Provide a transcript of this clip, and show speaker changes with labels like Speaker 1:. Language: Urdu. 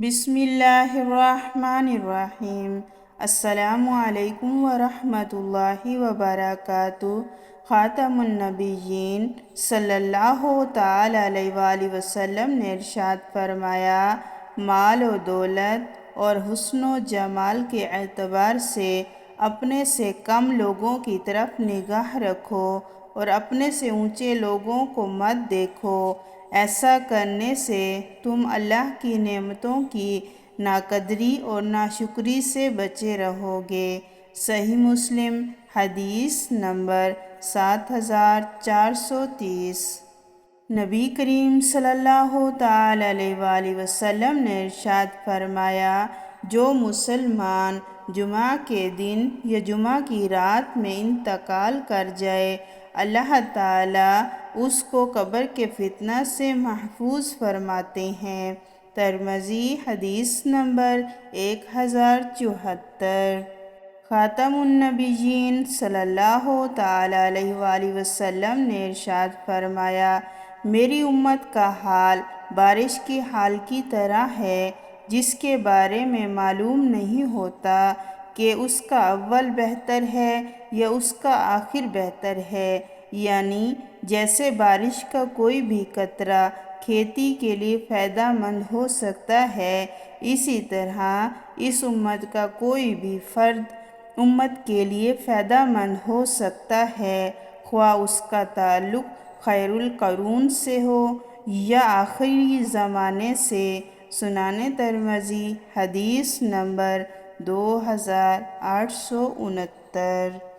Speaker 1: بسم اللہ الرحمن الرحیم۔ السلام علیکم ورحمۃ اللہ وبرکاتہ۔ خاتم النبیین صلی اللہ تعالی علیہ وآلہ وسلم نے ارشاد فرمایا، مال و دولت اور حسن و جمال کے اعتبار سے اپنے سے کم لوگوں کی طرف نگاہ رکھو اور اپنے سے اونچے لوگوں کو مت دیکھو۔ ایسا کرنے سے تم اللہ کی نعمتوں کی ناقدری اور ناشکری سے بچے رہو گے۔ صحیح مسلم، حدیث نمبر 7430۔ نبی کریم صلی اللہ تعالی علیہ وآلہ وسلم نے ارشاد فرمایا، جو مسلمان جمعہ کے دن یا جمعہ کی رات میں انتقال کر جائے، اللہ تعالیٰ اس کو قبر کے فتنہ سے محفوظ فرماتے ہیں۔ ترمذی، حدیث نمبر 1074۔ خاتم النبیین صلی اللہ تعالی علیہ وآلہ وسلم نے ارشاد فرمایا، میری امت کا حال بارش کے حال کی طرح ہے، جس کے بارے میں معلوم نہیں ہوتا کہ اس کا اول بہتر ہے یا اس کا آخر بہتر ہے، یعنی جیسے بارش کا کوئی بھی قطرہ کھیتی کے لیے فائدہ مند ہو سکتا ہے، اسی طرح اس امت کا کوئی بھی فرد امت کے لیے فائدہ مند ہو سکتا ہے، خواہ اس کا تعلق خیر القرون سے ہو یا آخری زمانے سے۔ سنن ترمذی، حدیث نمبر 2869۔